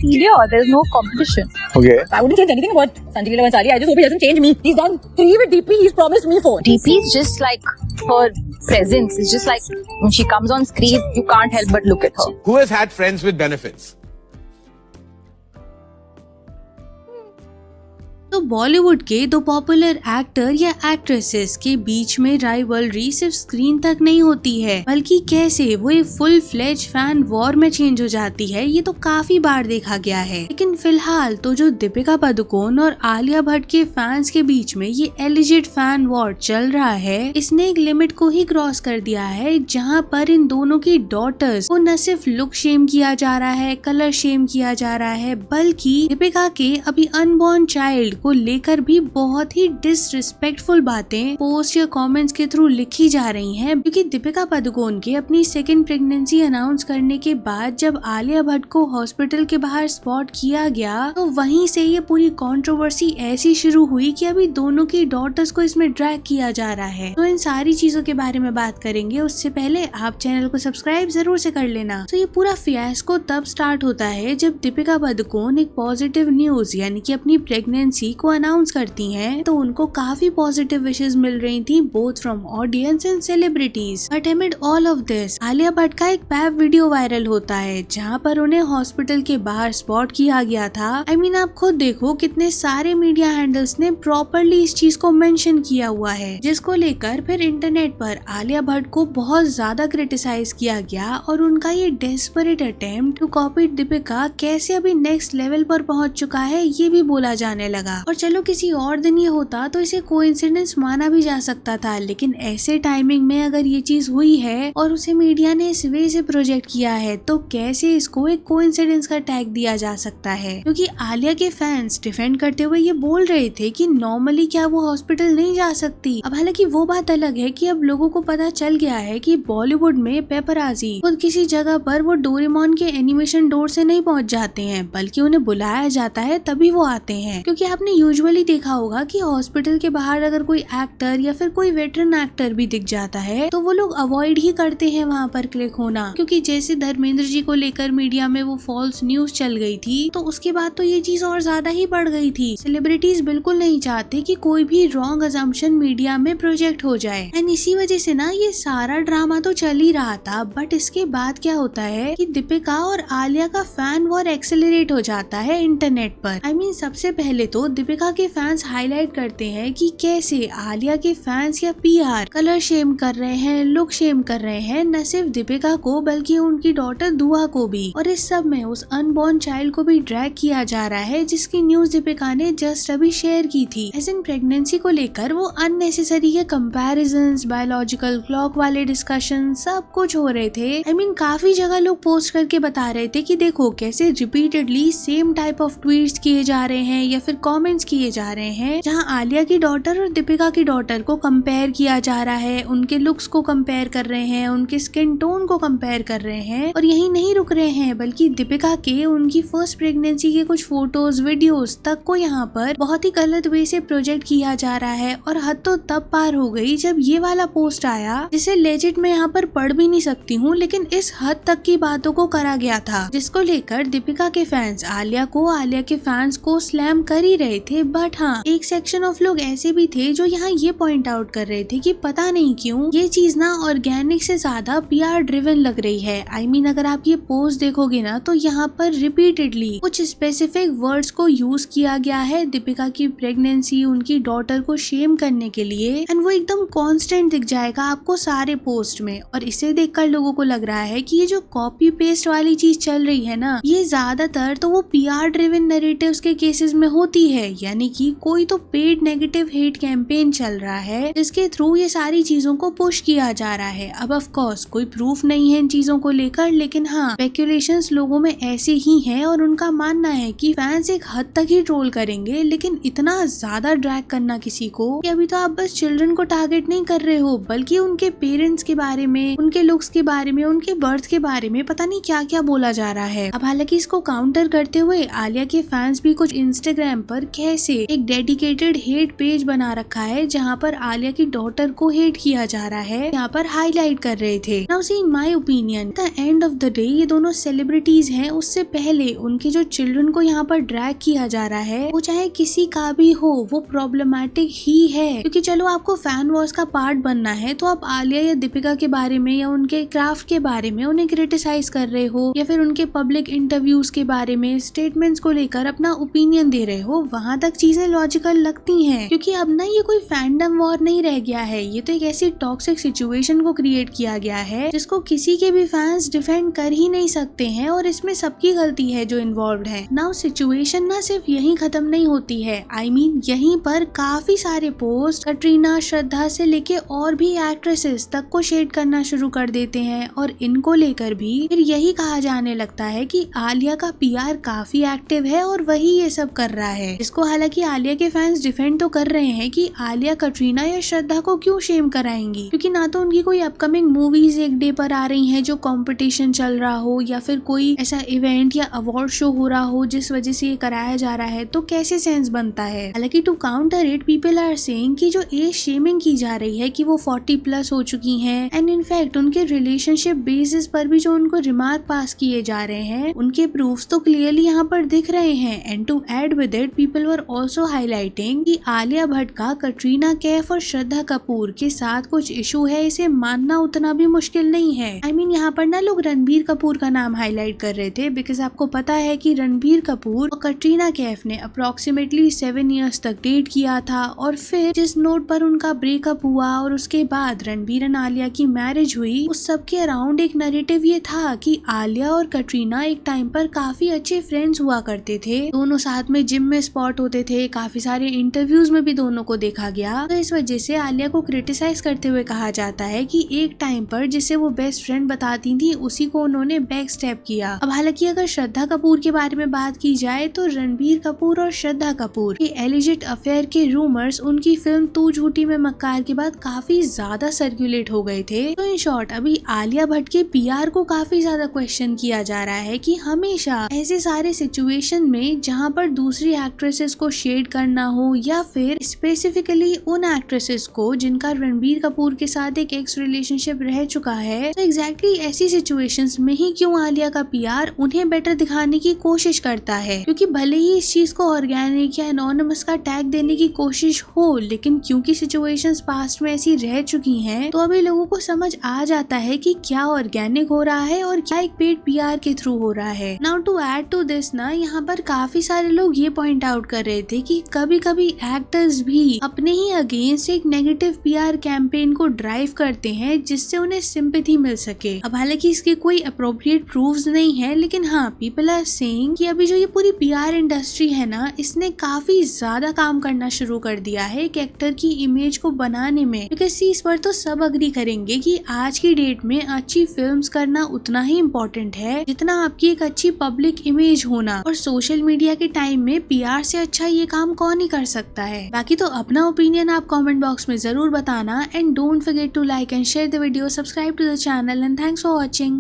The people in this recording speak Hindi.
failure. There's no competition. Okay. I wouldn't change anything about Sanjay Leela Bhansali. I just hope he doesn't change me. He's done 3 with DP. He's promised me 4. DP is just like her presence. It's just like when she comes on screen, you can't help but look at her. Who has had friends with benefits? तो बॉलीवुड के दो पॉपुलर एक्टर या एक्ट्रेसेस के बीच में राइवलरी सिर्फ स्क्रीन तक नहीं होती है, बल्कि कैसे वो एक फुल फ्लेज फैन वॉर में चेंज हो जाती है, ये तो काफी बार देखा गया है। लेकिन फिलहाल तो जो दीपिका पादुकोण और आलिया भट्ट के फैंस के बीच में ये एलिजिड फैन वॉर चल रहा है, इसने एक लिमिट को ही क्रॉस कर दिया है, जहाँ पर इन दोनों की डॉटर्स को न सिर्फ लुक शेम किया जा रहा है, कलर शेम किया जा रहा है, बल्कि दीपिका के अभी अनबॉर्न चाइल्ड को लेकर भी बहुत ही डिसरिस्पेक्टफुल बातें पोस्ट या कमेंट्स के थ्रू लिखी जा रही हैं, क्योंकि दीपिका पादुकोण के अपनी सेकंड प्रेगनेंसी अनाउंस करने के बाद जब आलिया भट्ट को हॉस्पिटल के बाहर स्पॉट किया गया, तो वहीं से ये पूरी कंट्रोवर्सी ऐसी शुरू हुई कि अभी दोनों की डॉटर्स को इसमें ड्रैग किया जा रहा है। तो इन सारी चीजों के बारे में बात करेंगे, उससे पहले आप चैनल को सब्सक्राइब जरूर से कर लेना। तो ये पूरा फियास्को तब स्टार्ट होता है जब दीपिका पादुकोण एक पॉजिटिव न्यूज यानी कि अपनी प्रेगनेंसी को अनाउंस करती हैं, तो उनको काफी पॉजिटिव विशेस मिल रही थी both from audience and celebrities. But एमिड all of this Alia Bhatt का एक पैप वीडियो वायरल होता है, जहां पर उन्हें हॉस्पिटल के बाहर स्पॉट किया गया था। आप खुद देखो कितने सारे मीडिया हैंडल्स ने प्रॉपरली इस चीज को मेंशन किया हुआ है, जिसको लेकर फिर इंटरनेट पर आलिया भट्ट को बहुत ज्यादा क्रिटिसाइज किया गया और उनका ये desperate attempt to copy Deepika कैसे अभी नेक्स्ट लेवल पर पहुंच चुका है, ये भी बोला जाने लगा। और चलो किसी और दिन ये होता तो इसे कोइंसिडेंस माना भी जा सकता था, लेकिन ऐसे टाइमिंग में अगर ये चीज हुई है और उसे मीडिया ने इस वे से प्रोजेक्ट किया है, तो कैसे इसको एक कोइंसिडेंस का टैग दिया जा सकता है? क्योंकि आलिया के फैंस डिफेंड करते हुए ये बोल रहे थे कि नॉर्मली क्या वो हॉस्पिटल नहीं जा सकती। अब हालांकि वो बात अलग है कि अब लोगों को पता चल गया है कि बॉलीवुड में पेपराजी खुद किसी जगह पर वो डोरेमोन के एनिमेशन डोर से नहीं पहुंच जाते हैं, बल्कि उन्हें बुलाया जाता है तभी वो आते हैं। क्योंकि आपने यूजुअली देखा होगा कि हॉस्पिटल के बाहर अगर कोई एक्टर या फिर कोई वेटरन एक्टर भी दिख जाता है, तो वो लोग अवॉइड ही करते हैं वहाँ पर क्लिक होना। क्योंकि जैसे धर्मेंद्र जी को लेकर मीडिया में वो फॉल्स न्यूज चल गई थी, तो उसके बाद तो ये चीज और ज्यादा ही बढ़ गई थी। सेलिब्रिटीज बिल्कुल नहीं चाहते कि कोई भी रॉन्ग अजम्पशन मीडिया में प्रोजेक्ट हो जाए, एंड इसी वजह से ना ये सारा ड्रामा तो चल ही रहा था। बट इसके बाद क्या होता है कि दीपिका और आलिया का फैन वॉर एक्सेलरेट हो जाता है इंटरनेट पर। सबसे पहले तो दीपिका के फैंस हाईलाइट करते हैं कि कैसे आलिया के फैंस या पीआर कलर शेम कर रहे हैं, लुक शेम कर रहे हैं, न सिर्फ दीपिका को बल्कि उनकी डॉटर दुआ को भी। और इस सब में उस अनबॉर्न चाइल्ड को भी ड्रैग किया जा रहा है, जिसकी न्यूज दीपिका ने जस्ट अभी शेयर की थी। एज इन प्रेगनेंसी को लेकर वो अननेसेसरी के कंपैरिजंस, बायोलॉजिकल क्लॉक वाले डिस्कशन सब कुछ हो रहे थे। काफी जगह लोग पोस्ट करके बता रहे थे कि देखो कैसे repeatedly same type of tweets किए जा रहे हैं या फिर कमेंट्स किए जा रहे हैं, जहां आलिया की डॉटर और दीपिका की डॉटर को कंपेयर किया जा रहा है, उनके लुक्स को कंपेयर कर रहे हैं, उनके स्किन टोन को कंपेयर कर रहे हैं। और यही नहीं रुक रहे हैं, बल्कि दीपिका के उनकी फर्स्ट प्रेगनेंसी के कुछ फोटोज, वीडियोस तक को यहाँ पर बहुत ही गलत वे से प्रोजेक्ट किया जा रहा है। और हद तो तब पार हो गई जब ये वाला पोस्ट आया, जिसे लेजिट मैं यहाँ पर पढ़ भी नहीं सकती हूँ, लेकिन इस हद तक की बातों को करा गया था, जिसको लेकर दीपिका के फैंस आलिया के फैंस को स्लैम कर ही रहे थे। बट हाँ, एक सेक्शन ऑफ लोग ऐसे भी थे जो यहाँ ये पॉइंट आउट कर रहे थे कि पता नहीं क्यों ये चीज ना ऑर्गेनिक से ज्यादा पीआर ड्रिवन लग रही है। अगर आप ये पोस्ट देखोगे ना, तो यहाँ पर रिपीटेडली कुछ स्पेसिफिक वर्ड्स को यूज किया गया है दीपिका की प्रेगनेंसी, उनकी डॉटर को शेम करने के लिए, एंड वो एकदम कॉन्स्टेंट दिख जाएगा आपको सारे पोस्ट में। और इसे देखकर लोगों को लग रहा है कि ये जो कॉपी पेस्ट वाली चीज चल रही है ना, ये ज्यादातर तो वो पीआर ड्रिवन नैरेटिव्स के केसेस में होती है, यानी कि कोई तो पेड नेगेटिव हेट कैंपेन चल रहा है, जिसके थ्रू ये सारी चीजों को पुश किया जा रहा है। अब ऑफ कोर्स कोई प्रूफ नहीं है इन चीजों को लेकर, लेकिन हाँ, स्पेक्यूलेशंस लोगों में ऐसे ही हैं और उनका मानना है कि फैंस एक हद तक ही ट्रोल करेंगे, लेकिन इतना ज्यादा ड्रैग करना किसी को कि अभी तो आप बस चिल्ड्रन को टारगेट नहीं कर रहे हो, बल्कि उनके पेरेंट्स के बारे में, उनके लुक्स के बारे में, उनके बर्थ के बारे में पता नहीं क्या क्या बोला जा रहा है। अब हालांकि इसको काउंटर करते हुए आलिया के फैंस भी कुछ इंस्टाग्राम पर कैसे एक डेडिकेटेड हेट पेज बना रखा है जहाँ पर आलिया की डॉटर को हेट किया जा रहा है, यहाँ पर हाईलाइट कर रहे थे। Now see in my opinion the end of the day ये दोनों सेलिब्रिटीज हैं, उससे पहले उनके जो चिल्ड्रन को यहाँ पर ड्रैग किया जा रहा है वो चाहे किसी का भी हो वो प्रॉब्लमैटिक ही है। क्योंकि चलो आपको फैन वॉर्स का पार्ट बनना है तो आप आलिया या दीपिका के बारे में या उनके क्राफ्ट के बारे में उन्हें क्रिटिसाइज कर रहे हो या फिर उनके पब्लिक इंटरव्यूज के बारे में स्टेटमेंट्स को लेकर अपना ओपिनियन दे रहे हो, वहां तक चीजें लॉजिकल लगती हैं। क्योंकि अब ना ये कोई फैंडम वॉर नहीं रह गया है, ये तो एक ऐसी टॉक्सिक सिचुएशन को क्रिएट किया गया है जिसको किसी के भी फैंस डिफेंड कर ही नहीं सकते हैं और इसमें सबकी गलती है जो इन्वॉल्व है। नाउ सिचुएशन ना सिर्फ यहीं खत्म नहीं होती है, I mean, यहीं पर काफी सारे पोस्ट कटरीना, श्रद्धा से लेके और भी एक्ट्रेसेस तक को शेड करना शुरू कर देते हैं और इनको लेकर भी फिर यही कहा जाने लगता है कि आलिया का PR काफी एक्टिव है और वही ये सब कर रहा है, जिसको हालांकि आलिया के फैंस डिफेंड तो कर रहे हैं कि आलिया कटरीना या श्रद्धा को क्यों शेम कराएंगी, क्योंकि ना तो उनकी कोई अपकमिंग मूवीज एक डे पर आ रही हैं जो कंपटीशन चल रहा हो या फिर कोई ऐसा इवेंट या अवार्ड शो हो रहा हो जिस वजह से ये कराया जा रहा है, तो कैसे सेंस बनता है। हालांकि to counter it people are saying कि जो एज शेमिंग की जा रही है कि वो 40+ हो चुकी हैं एंड इनफैक्ट उनके रिलेशनशिप बेसिस पर भी जो उनको रिमार्क पास किए जा रहे हैं उनके प्रूफ्स तो क्लियरली यहाँ पर दिख रहे हैं। And to add with it people were also highlighting कि आलिया भट्ट का कटरीना कैफ और श्रद्धा कपूर के साथ कुछ इशू है, इसे मानना उतना भी मुश्किल नहीं है। I mean, यहाँ पर ना लोग रणबीर कपूर का नाम हाईलाइट कर रहे थे बिकॉज आपको पता है कि रणबीर कपूर और कटरीना कैफ ने अप्रोक्सीमेटली 7 इयर्स तक डेट किया था और फिर जिस नोट पर उनका ब्रेकअप हुआ और उसके बाद रणबीर एंड आलिया की मैरिज हुई उस सब के अराउंड एक नैरेटिव ये था कि आलिया और कटरीना एक टाइम पर काफी अच्छे फ्रेंड्स हुआ करते थे, दोनों साथ में जिम में स्पॉट होते थे, काफी सारे इंटरव्यूज में भी दोनों को देखा गया। तो इस वजह से आलिया को क्रिटिसाइज करते हुए कहा जाता है कि एक टाइम पर जिसे वो बेस्ट फ्रेंड बताती थी उसी को उन्होंने बैक स्टेप किया। अब हालांकि अगर श्रद्धा कपूर के बारे में बात की जाए तो रणबीर कपूर और श्रद्धा कपूर के एलिजिट अफेयर के रूमर्स उनकी फिल्म तू झूठी में मक्कार के बाद काफी ज्यादा सर्कुलेट हो गए थे। तो इन शॉर्ट अभी आलिया भट्ट के PR को काफी ज्यादा क्वेश्चन किया जा रहा है कि हमेशा ऐसे सारे सिचुएशन में जहाँ पर दूसरी एक्ट्रेसेस को शेड करना हो या फिर स्पेसिफिकली उन एक्ट्रेसेस को जिनका रणबीर कपूर के साथ एक एक्स रिलेशनशिप रह चुका है, तो एग्जैक्टली ऐसी सिचुएशंस में ही क्यों आलिया का PR उन्हें बेटर दिखाने की कोशिश करता है। क्योंकि भले ही इस चीज को ऑर्गेनिक या एनोनिमस का टैग देने की कोशिश हो, लेकिन क्योंकि सिचुएशंस पास्ट में ऐसी रह चुकी हैं तो अभी लोगों को समझ आ जाता है कि क्या ऑर्गेनिक हो रहा है और क्या एक पेड PR के थ्रू हो रहा है। Now to add to this ना यहाँ पर काफी सारे लोग ये पॉइंट आउट कर रहे थे कि कभी कभी एक्टर्स भी अपने ही अगेंस्ट एक नेगेटिव PR कैंपेन को ड्राइव करते हैं जिससे उन्हें सिंपैथी मिल सके। अब हालांकि इसके कोई अप्रोप्रिएट प्रूफ्स नहीं है, लेकिन हाँ पीपल आर सेइंग कि अभी जो ये पूरी PR इंडस्ट्री है ना इसने काफी ज्यादा काम करना शुरू कर दिया है एक एक्टर की इमेज को बनाने में। बिकॉज इस पर तो सब अग्री करेंगे कि आज की डेट में अच्छी फिल्म्स करना उतना ही इम्पोर्टेंट है जितना आपकी एक अच्छी पब्लिक इमेज होना, और सोशल मीडिया के टाइम में PR से अच्छा ये काम कौन ही कर सकता है। बाकी तो अपना ओपिनियन आप कमेंट बॉक्स में जरूर बताना and don't forget to like and share the video, subscribe to the channel and thanks for watching.